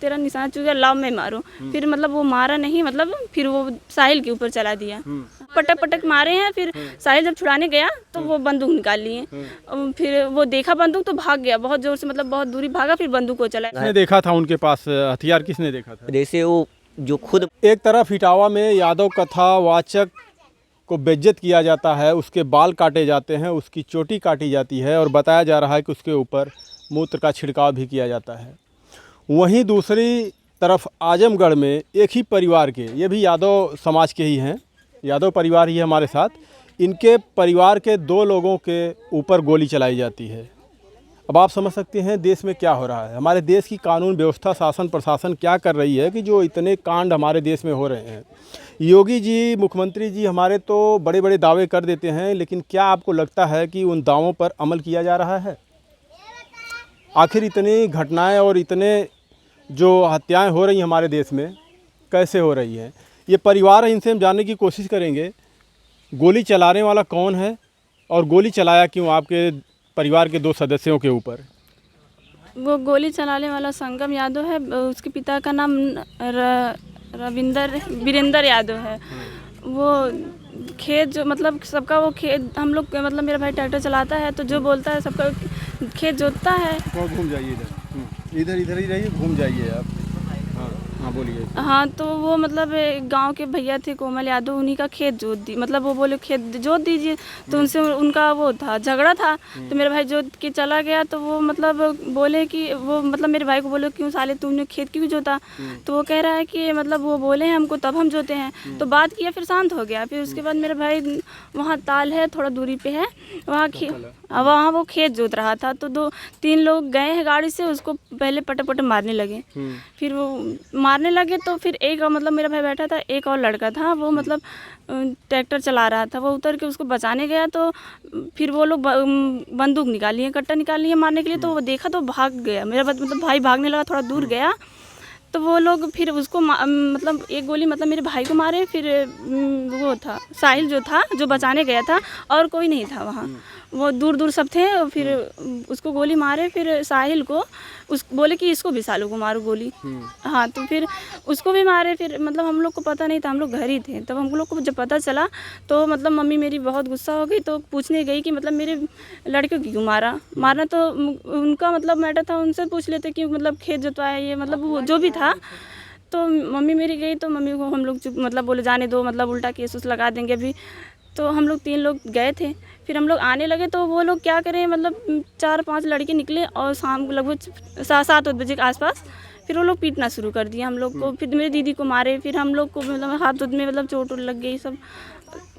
तेरा निशान चूक गया, लाओ मैं मारूं। फिर मतलब वो मारा नहीं, मतलब फिर वो साहिल के ऊपर चला दिया। पटक पटक मारे हैं। फिर साहिल जब छुड़ाने गया तो वो बंदूक निकाल लिए। फिर वो देखा बंदूक तो भाग गया, बहुत जोर से, मतलब बहुत दूरी भागा, फिर बंदूक को चला। किसने देखा था उनके पास हथियार, किसने देखा था? जैसे वो जो खुद एक तरफ इटावा में यादव कथावाचक को बेइज्जत किया जाता है, उसके बाल काटे जाते हैं, उसकी चोटी काटी जाती है और बताया जा रहा है कि उसके ऊपर मूत्र का छिड़काव भी किया जाता है। वहीं दूसरी तरफ आजमगढ़ में एक ही परिवार के, ये भी यादव समाज के ही हैं, यादव परिवार ही है हमारे साथ, इनके परिवार के 2 लोगों के ऊपर गोली चलाई जाती है। अब आप समझ सकते हैं देश में क्या हो रहा है, हमारे देश की कानून व्यवस्था, शासन प्रशासन क्या कर रही है कि जो इतने कांड हमारे देश में हो रहे हैं। योगी जी, मुख्यमंत्री जी हमारे तो बड़े बड़े दावे कर देते हैं, लेकिन क्या आपको लगता है कि उन दावों पर अमल किया जा रहा है? आखिर इतनी घटनाएं और इतने जो हत्याएं हो रही हैं हमारे देश में, कैसे हो रही हैं? ये परिवार है, इनसे हम जानने की कोशिश करेंगे गोली चलाने वाला कौन है और गोली चलाया क्यों आपके परिवार के 2 सदस्यों के ऊपर। वो गोली चलाने वाला संगम यादव है, उसके पिता का नाम वीरेंद्र यादव है। वो खेत जो, मतलब सबका वो खेत, हम लोग मतलब मेरा भाई ट्रैक्टर चलाता है तो जो बोलता है सबका खेत जोतता है। तो घूम जाइए इधर इधर ही रहिए, घूम जाइए आप। हाँ बोलिए। हाँ, तो वो मतलब गांव के भैया थे कोमल यादव, उन्हीं का खेत जोत दी, मतलब वो बोले खेत जोत दीजिए, तो उनसे उनका वो था, झगड़ा था। तो मेरा भाई जोत के चला गया, तो वो मतलब बोले कि वो, मतलब मेरे भाई को बोले क्यों साले तुमने खेत क्यों जोता? तो वो कह रहा है कि मतलब वो बोले हैं हमको तब हम जोते हैं। तो बात किया, फिर शांत हो गया। फिर उसके बाद मेरा भाई वहाँ ताल है, थोड़ा दूरी पे है, वहाँ वो खेत जोत रहा था। तो 2-3 लोग गए हैं गाड़ी से, उसको पहले पटे पटे मारने लगे। फिर वो मारने लगे तो फिर एक, मतलब मेरा भाई बैठा था, एक और लड़का था, वो मतलब ट्रैक्टर चला रहा था, वो उतर के उसको बचाने गया। तो फिर वो लोग बंदूक निकाली है, कट्टा निकाली है मारने के लिए। तो वो देखा तो भाग गया, मेरा मतलब भाई भागने लगा, थोड़ा दूर गया। तो वो लोग फिर उसको मतलब एक गोली मतलब मेरे भाई को मारे। फिर वो था साहिल जो था, जो बचाने गया था, और कोई नहीं था वहाँ, वो दूर दूर सब थे। फिर उसको गोली मारे, फिर साहिल को बोले कि इसको भी सालों को मारो गोली। हाँ, तो फिर उसको भी मारे। फिर मतलब हम लोग को पता नहीं था, हम लोग घर ही थे। तब हम लोग को जब पता चला तो मतलब मम्मी मेरी बहुत गुस्सा हो गई, तो पूछने गई कि मतलब मेरे लड़के को क्यों मारना तो उनका मतलब मैटर था, उनसे पूछ लेते कि मतलब खेत जोतवाया, ये मतलब वो जो भी था। तो मम्मी मेरी गई, तो मम्मी को हम लोग मतलब बोले जाने दो, मतलब उल्टा केस उस लगा देंगे अभी। तो हम लोग 3 लोग गए थे। फिर हम लोग आने लगे तो वो लोग क्या करें, मतलब 4-5 लड़के निकले और शाम को लगभग 7-8 बजे के आसपास फिर वो लोग पीटना शुरू कर दिया हम लोग को। फिर मेरी दीदी को मारे, फिर हम लोग को मतलब हाथ में मतलब चोट लग गई, सब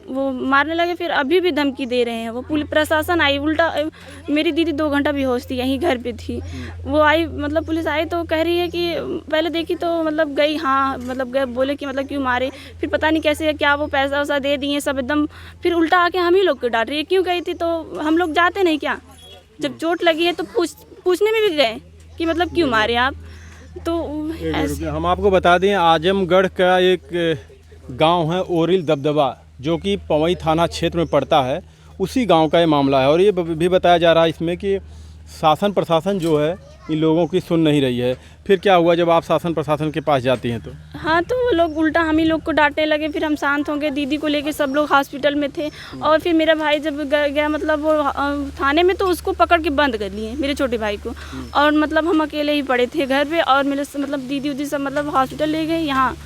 वो मारने लगे। फिर अभी भी धमकी दे रहे हैं। वो पुलिस प्रशासन आई, उल्टा मेरी दीदी 2 घंटा बेहोश थी, यहीं घर पे थी। वो आई, मतलब पुलिस आई तो कह रही है कि पहले देखी तो मतलब गई, हाँ मतलब गए, बोले कि मतलब क्यों मारे। फिर पता नहीं कैसे क्या वो पैसा वैसा दे दिए सब एकदम। फिर उल्टा आके हम ही लोग को डांट रही है, क्यों गई थी? तो हम लोग जाते नहीं क्या, जब चोट लगी है तो पूछने में भी गए कि मतलब क्यों मारे आप। तो हम आपको बता दें, आजमगढ़ का एक गांव है ओरिल दबदबा, जो कि पवई थाना क्षेत्र में पड़ता है, उसी गांव का ये मामला है। और ये भी बताया जा रहा है इसमें कि शासन प्रशासन जो है इन लोगों की सुन नहीं रही है। फिर क्या हुआ जब आप शासन प्रशासन के पास जाती हैं तो? हाँ, तो वो लोग उल्टा हम ही लोग को डांटने लगे। फिर हम शांत हो गए, दीदी को लेके सब लोग हॉस्पिटल में थे। और फिर मेरा भाई जब गया मतलब वो थाने में, तो उसको पकड़ के बंद कर लिए, मेरे छोटे भाई को। और मतलब हम अकेले ही पड़े थे घर पे, और मेरे मतलब दीदी उदी सब मतलब हॉस्पिटल ले गए यहाँ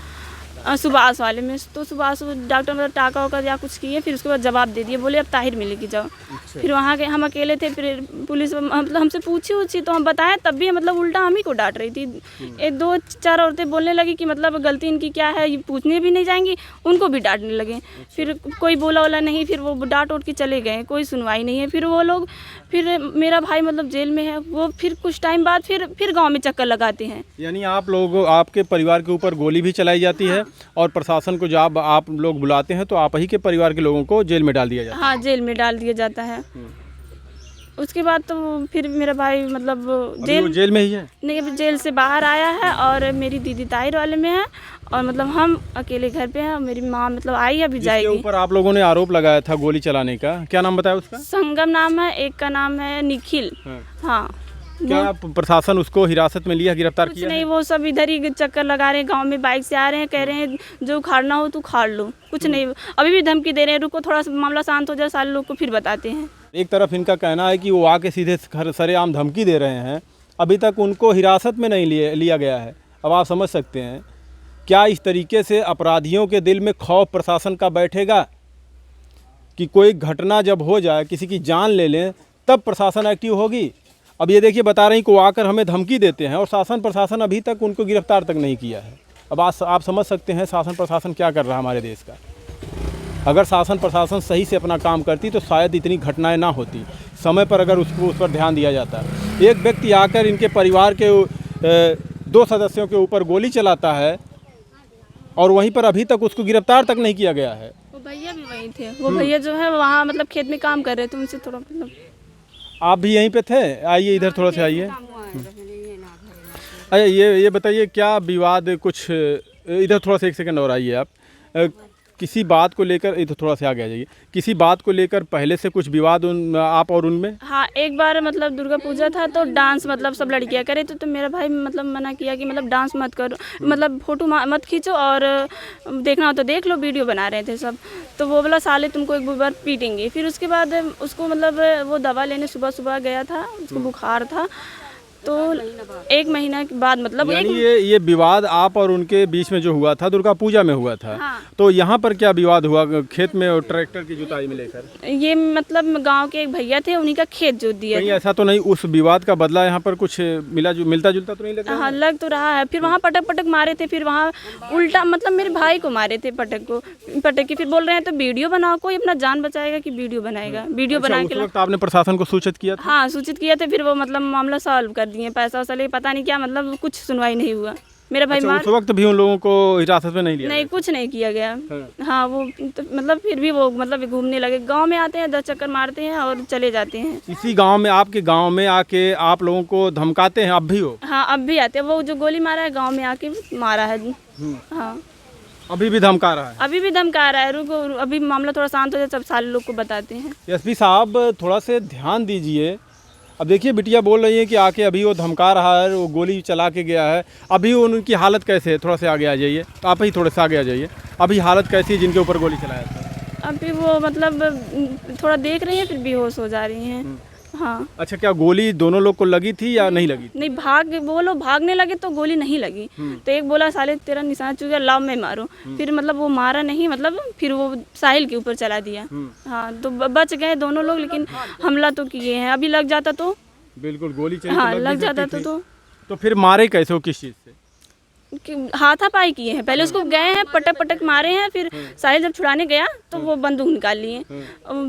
सुभाष वाले में। तो सुभाष डॉक्टर मतलब टाका वाका या कुछ किए, फिर उसके बाद जवाब दे दिए, बोले अब ताहिर में लेके जाओ। फिर वहाँ गए, हम अकेले थे। फिर पुलिस मतलब हमसे पूछी तो हम बताएं, तब भी मतलब उल्टा हम ही को डांट रही थी। 1-2-4 औरतें बोलने लगी कि मतलब गलती इनकी क्या है, ये पूछने भी नहीं जाएंगी, उनको भी डांटने लगे। फिर कोई बोला नहीं, फिर वो डांट उठ के चले गए, कोई सुनवाई नहीं है। फिर वो लोग, फिर मेरा भाई मतलब जेल में है, वो फिर कुछ टाइम बाद फिर गाँव में चक्कर लगाते हैं। यानी आप लोग, आपके परिवार के ऊपर गोली भी चलाई जाती है और प्रशासन को जब आप लोग बुलाते हैं तो आप ही के परिवार के लोगों को जेल में डाल दिया जाता है? हाँ, जेल में डाल दिया जाता है। उसके बाद तो फिर मेरा भाई मतलब जेल में ही है? नहीं, अभी जेल से बाहर आया है। और मेरी दीदी ताहिर वाले में है, और मतलब हम अकेले घर पे हैं। मेरी माँ मतलब आई अभी जाएगी। जिसके ऊपर आप लोगों ने आरोप लगाया था गोली चलाने का, क्या नाम बताया उसका? संगम नाम है, एक का नाम है निखिल। हाँ, क्या प्रशासन उसको हिरासत में लिया, गिरफ्तार कुछ किया नहीं, है? वो सब इधर ही चक्कर लगा रहे हैं, गांव में बाइक से आ रहे हैं, कह रहे हैं जो उखाड़ना हो तो उखाड़ लो, कुछ नहीं। अभी भी धमकी दे रहे हैं, रुको थोड़ा सा मामला शांत हो जाए, सारे लोग को फिर बताते हैं। एक तरफ इनका कहना है कि वो आके सीधे सरेआम धमकी दे रहे हैं, अभी तक उनको हिरासत में नहीं लिया गया है। अब आप समझ सकते हैं क्या इस तरीके से अपराधियों के दिल में खौफ प्रशासन का बैठेगा कि कोई घटना जब हो जाए, किसी की जान ले लें, तब प्रशासन एक्टिव होगी। अब ये देखिए, बता रही कि वो आकर हमें धमकी देते हैं और शासन प्रशासन अभी तक उनको गिरफ्तार तक नहीं किया है। अब आप समझ सकते हैं शासन प्रशासन क्या कर रहा है हमारे देश का। अगर शासन प्रशासन सही से अपना काम करती तो शायद इतनी घटनाएं ना होती, समय पर अगर उस पर ध्यान दिया जाता। एक व्यक्ति आकर इनके परिवार के 2 सदस्यों के ऊपर गोली चलाता है और वहीं पर अभी तक उसको गिरफ्तार तक नहीं किया गया है। वो भैया भी वहीं थे, वो भैया जो है वहाँ मतलब खेत में काम कर रहे थे, उनसे थोड़ा मतलब। आप भी यहीं पे थे? आइए इधर थोड़ा सा आइए। अच्छा, ये बताइए क्या विवाद कुछ, इधर थोड़ा सा 1 सेकंड और आइए आप। किसी बात को लेकर, इधर थोड़ा सा आगे आ जाइए, किसी बात को लेकर पहले से कुछ विवाद आप और उनमें? हाँ, एक बार मतलब दुर्गा पूजा था तो डांस मतलब सब लड़कियां करे तो मेरा भाई मतलब मना किया कि मतलब डांस मत करो, मतलब फोटो मत खींचो और देखना हो तो देख लो, वीडियो बना रहे थे सब। तो वो बोला साले तुमको एक बार पीटेंगे। फिर उसके बाद उसको मतलब वो दवा लेने सुबह सुबह गया था, उसको बुखार था, तो 1 महीना के बाद मतलब ये विवाद आप और उनके बीच में जो हुआ था दुर्गा पूजा में हुआ था। हाँ। तो यहाँ पर क्या विवाद हुआ खेत में और ट्रैक्टर की जुताई में लेकर? ये मतलब गांव के एक भैया थे, उन्हीं का खेत जोत दिया कहीं ऐसा तो नहीं उस विवाद का बदला यहाँ पर कुछ मिलता जुलता तो नहीं लग रहा? हाँ, लग तो रहा है। फिर वहाँ पटक मारे थे, फिर वहाँ उल्टा मतलब मेरे भाई को मारे थे पटक के। फिर बोल रहे हैं तो वीडियो बनाओ, कोई अपना जान बचाएगा कि वीडियो बनाएगा, वीडियो बना के। उस वक्त आपने प्रशासन को सूचित किया था? हाँ, सूचित किया था। फिर वो मतलब मामला सॉल्व कर दिए, पैसा वैसा ले, पता नहीं क्या मतलब कुछ सुनवाई नहीं हुआ। मेरा भाई उस वक्त भी उन लोगों को हिरासत में नहीं लिया? नहीं, कुछ नहीं किया गया। हाँ, वो तो मतलब फिर भी वो मतलब घूमने लगे, गांव में आते हैं, 10 चक्कर मारते हैं और चले जाते हैं। इसी गांव में, आपके गांव में आके आप लोगों को धमकाते हैं? अब भी हो? हाँ, अब भी आते हैं। वो जो गोली मारा है गांव में आके मारा है। हाँ, अभी भी धमका रहा है? अभी भी धमका रहा है। रुको, अभी मामला थोड़ा शांत हो जाए, सब सारे लोग को बताते हैं। एसपी साहब थोड़ा से ध्यान दीजिए। अब देखिए, बिटिया बोल रही है कि आके अभी वो धमका रहा है, वो गोली चला के गया है। अभी उनकी हालत कैसे है? थोड़ा सा आगे आ जाइए, आप ही थोड़ा सा आगे आ जाइए। अभी हालत कैसी है जिनके ऊपर गोली चलाया था? अभी वो मतलब थोड़ा देख रही है, फिर बेहोश हो जा रही हैं। हाँ। अच्छा, क्या गोली दोनों लोग को लगी थी या नहीं लगी? नहीं, वो लोग भागने लगे तो गोली नहीं लगी। तो एक बोला साले तेरा निशान चुका, लाओ मैं मारो। फिर मतलब वो मारा नहीं, मतलब फिर वो साहिल के ऊपर चला दिया। हाँ, तो बच गए दोनों लोग, लेकिन हमला तो किए हैं। अभी लग जाता तो बिल्कुल गोली चाहिए। हाँ, लग जाता तो फिर मारे कैसे हो, किस चीज़ से? हाथापाई किए हैं। पहले उसको गए हैं, पटक मारे हैं। फिर साहिल जब छुड़ाने गया तो वो बंदूक निकाल लिए।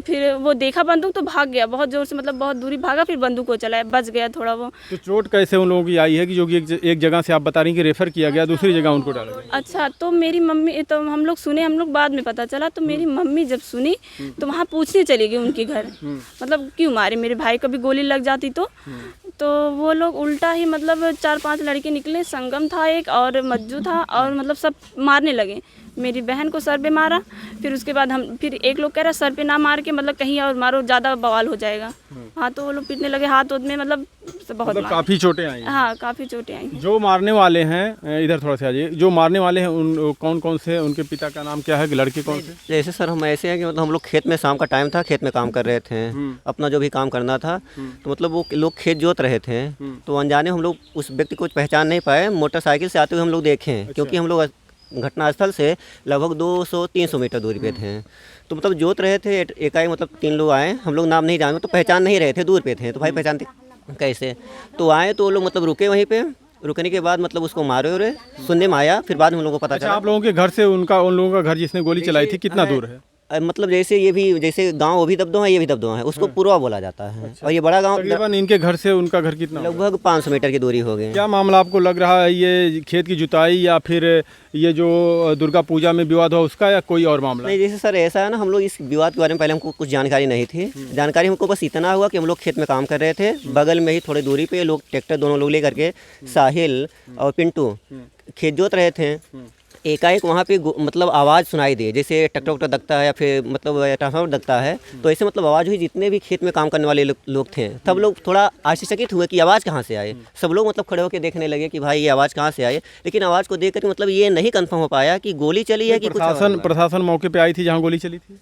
फिर वो देखा बंदूक तो भाग गया बहुत जोर से, मतलब बहुत दूरी भागा, फिर बंदूक को चलाया, बच गया थोड़ा वो। तो चोट कैसे उन लोगों की आई है कि जो कि एक जगह से आप बता रही हैं कि रेफर किया गया, दूसरी जगह उनको डाला गया? अच्छा, तो मेरी मम्मी, तो हम लोग सुने, हम लोग बाद में पता चला। तो मेरी मम्मी जब सुनी तो वहाँ पूछने चली गई उनके घर, मतलब क्यों मारे मेरे भाई, कभी गोली लग जाती तो वो लोग उल्टा ही मतलब 4-5 लड़के निकले, संगम था एक और मज्जू था, और मतलब सब मारने लगे। मेरी बहन को सर पे मारा। फिर उसके बाद फिर एक लोग कह रहा सर पे ना मार के मतलब कहीं और मारो, ज़्यादा बवाल हो जाएगा। हाँ, तो वो लोग पीटने लगे, हाथ में मतलब बहुत काफ़ी चोटें आई? हाँ, काफ़ी चोटें आई। जो मारने वाले हैं, इधर थोड़ा सा आ जाइए, जो मारने वाले हैं उन कौन से, उनके पिता का नाम क्या है, लड़के कौन से? जैसे सर हम ऐसे हैं कि मतलब हम लोग खेत में, शाम का टाइम था, खेत में काम कर रहे थे, अपना जो भी काम करना था। तो मतलब वो लोग खेत जोत रहे थे, तो अनजाने हम लोग उस व्यक्ति को पहचान नहीं पाए। मोटरसाइकिल से आते हुए हम लोग देखें। क्योंकि हम लोग घटनास्थल से लगभग 200-300 मीटर दूरी पे थे। तो मतलब जोत रहे थे, एकाएक मतलब 3 लोग आए, हम लोग नाम नहीं जाने, तो पहचान नहीं रहे थे, दूर पे थे। तो भाई पहचानते कैसे? तो आए तो लोग मतलब रुके वहीं पे, रुकने के बाद मतलब उसको मारे सुनने में आया। फिर बाद में हम लोगों को पता चला। आप लोगों के घर से उन लोगों का घर जिसने गोली चलाई थी कितना दूर है? मतलब जैसे ये भी, जैसे गांव वो भी दबदो है, ये भी दबदो है, उसको पूर्वा बोला जाता है। अच्छा। और ये बड़ा गांव तकरीबन इनके घर से उनका घर कितना? लगभग 500 मीटर की दूरी हो गई। क्या मामला आपको लग रहा है, ये खेत की जुताई या फिर ये जो दुर्गा पूजा में विवाद हुआ उसका, या कोई और मामला? नहीं, जैसे सर ऐसा है ना, हम लोग इस विवाद के बारे में पहले हमको कुछ जानकारी नहीं थी। जानकारी हमको बस इतना हुआ कि हम लोग खेत में काम कर रहे थे, बगल में ही थोड़ी दूरी पे लोग ट्रैक्टर दोनों लोग लेकर के, साहिल और पिंटू खेत जोत रहे थे। एकाएक वहाँ पे मतलब आवाज़ सुनाई दे, जैसे ट्रैक्टर वक्टर दकता है या फिर मतलब ट्रांसफार्मर दकता है, तो ऐसे मतलब आवाज़ हुई। जितने भी खेत में काम करने वाले लोग थे, सब लोग थोड़ा आश्चर्यचकित हुए कि आवाज़ कहाँ से आए। सब लोग मतलब खड़े होकर देखने लगे कि भाई ये आवाज़ कहाँ से आए, लेकिन आवाज़ को देख कर मतलब ये नहीं कंफर्म हो पाया कि गोली चली है कि कुछ प्रशासन मौके पे आई थी जहाँ गोली चली थी?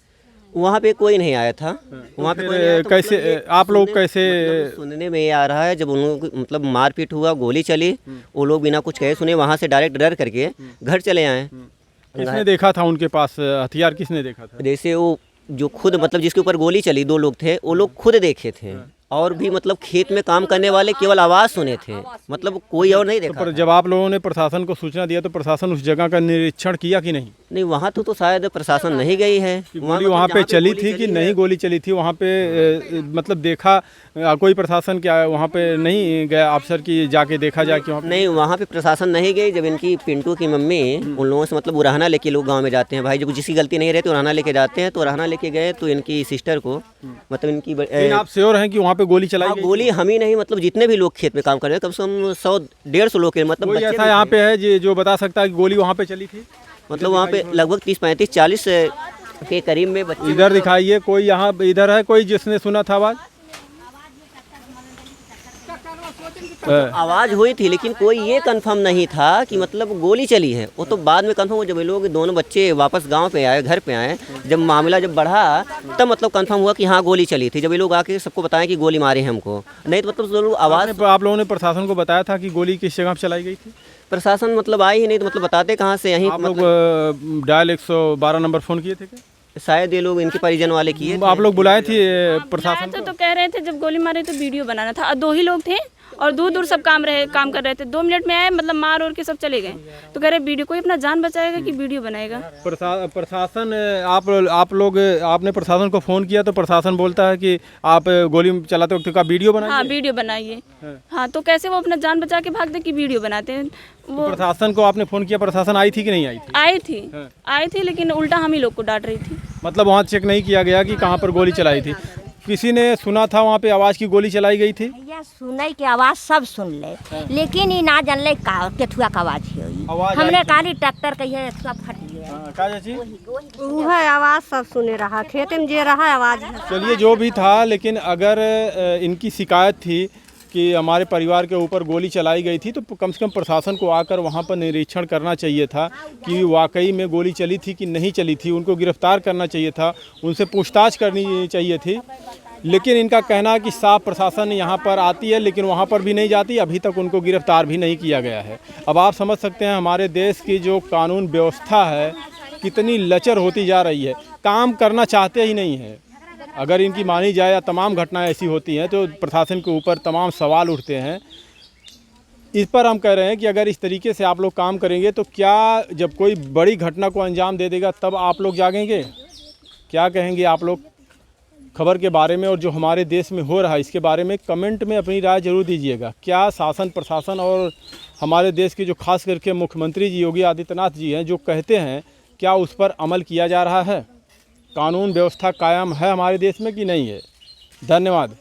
वहाँ पे कोई नहीं आया था। वहाँ पे कोई नहीं आया, तो कैसे मतलब आप लोग कैसे? मतलब सुनने में ये आ रहा है, जब उन लोगों को मतलब मारपीट हुआ, गोली चली, वो लोग बिना कुछ कहे सुने वहाँ से डायरेक्ट डर करके घर चले आए। किसने देखा था उनके पास हथियार? किसने देखा था? जैसे वो जो खुद मतलब जिसके ऊपर गोली चली, 2 लोग थे, वो लोग खुद देखे थे। और भी मतलब खेत में काम करने वाले केवल आवाज़ सुने थे, मतलब कोई और नहीं देखा। पर जब आप लोगों ने प्रशासन को सूचना दिया तो प्रशासन उस जगह का निरीक्षण किया कि नहीं? नहीं, वहाँ तो शायद प्रशासन नहीं गई है। गोली वहाँ पे चली थी कि नहीं गोली चली थी वहाँ पे? मतलब देखा कोई प्रशासन क्या वहाँ पे नहीं गया अफसर की जाके देखा जाए कि वहाँ? नहीं, वहाँ पे प्रशासन नहीं गई। जब इनकी पिंटू की मम्मी उन लोगों से मतलब उराहना लेके लोग गांव में जाते हैं, भाई जब जिसकी गलती नहीं रहती उराहना लेके जाते हैं, तो उराहना लेके गए तो इनकी सिस्टर को मतलब इनकी आप श्योर हैं कि वहाँ पे गोली चलाई गई? गोली हम ही नहीं, मतलब जितने भी लोग खेत में काम कर रहे हैं, कम से कम 100-150 लोग के मतलब कोई ऐसा यहाँ पे है जो बता सकता है कि गोली वहाँ पे चली थी? मतलब वहाँ पे लगभग 30-35-40 के करीब में बच्चे। इधर दिखाइए, कोई यहाँ इधर है कोई जिसने सुना था आवाज़? आवाज़ हुई थी, लेकिन कोई ये कंफर्म नहीं था कि मतलब गोली चली है। वो तो बाद में कंफर्म हुआ जब ये लोग दोनों बच्चे वापस गांव पे आए, घर पे आए, जब मामला जब बढ़ा तब मतलब कंफर्म हुआ कि हाँ गोली चली थी। जब ये लोग आके सबको बताया कि गोली मारी है हमको, नहीं तो मतलब लोग आवाज़। आप लोगों ने प्रशासन को बताया था कि गोली किस जगह पे चलाई गई थी? प्रशासन मतलब आई ही नहीं, तो मतलब बताते कहाँ से? यहीं आप लोग डायल 112 नंबर फ़ोन किए थे क्या? शायद ये लोग इनके परिजन वाले किए। आप लोग बुलाए थे प्रशासन बुलाया तो कह रहे थे जब गोली मारे तो वीडियो बनाना था, और 2 ही लोग थे और दूर दूर सब काम कर रहे थे। 2 मिनट में आए, मतलब मार और के सब चले गए। तो कह रहे वीडियो, कोई अपना जान बचाएगा कि वीडियो बनाएगा? प्रशासन आप लोग आपने प्रशासन को फ़ोन किया तो प्रशासन बोलता है कि आप गोली चलाते वक्त का वीडियो बनाइए। हाँ, वीडियो बनाइए। हाँ, तो कैसे वो अपना जान बचा के भागते कि वीडियो बनाते हैं? वो प्रशासन को आपने फ़ोन किया, प्रशासन आई थी कि नहीं आई थी? आई थी, लेकिन उल्टा हम ही लोग को डांट रही थी। मतलब वहाँ चेक नहीं किया गया कि कहाँ पर गोली चलाई थी? किसी ने सुना था वहाँ पे आवाज़ की गोली चलाई गई थी? भैया सुनै के आवाज़ सब सुन ले, लेकिन ये ना जानले का केथुआ का आवाज़ है। हमने कहा ट्रैक्टर कहिए सब फट गया। का चाची? वह आवाज़ सब सुने रहा, खेत में जे रहा आवाज़। चलिए जो भी था, लेकिन अगर इनकी शिकायत थी कि हमारे परिवार के ऊपर गोली चलाई गई थी तो कम से कम प्रशासन को आकर वहाँ पर निरीक्षण करना चाहिए था कि वाकई में गोली चली थी कि नहीं चली थी। उनको गिरफ्तार करना चाहिए था, उनसे पूछताछ करनी चाहिए थी। लेकिन इनका कहना है कि साफ प्रशासन यहाँ पर आती है लेकिन वहाँ पर भी नहीं जाती, अभी तक उनको गिरफ्तार भी नहीं किया गया है। अब आप समझ सकते हैं हमारे देश की जो कानून व्यवस्था है कितनी लचर होती जा रही है, काम करना चाहते ही नहीं है। अगर इनकी मानी जाए या तमाम घटनाएं ऐसी होती हैं तो प्रशासन के ऊपर तमाम सवाल उठते हैं। इस पर हम कह रहे हैं कि अगर इस तरीके से आप लोग काम करेंगे तो क्या जब कोई बड़ी घटना को अंजाम दे देगा तब आप लोग जागेंगे? क्या कहेंगे आप लोग खबर के बारे में और जो हमारे देश में हो रहा है इसके बारे में कमेंट में अपनी राय जरूर दीजिएगा। क्या शासन प्रशासन और हमारे देश के जो खास करके मुख्यमंत्री जी योगी आदित्यनाथ जी हैं जो कहते हैं, क्या उस पर अमल किया जा रहा है? कानून व्यवस्था कायम है हमारे देश में कि नहीं है? धन्यवाद।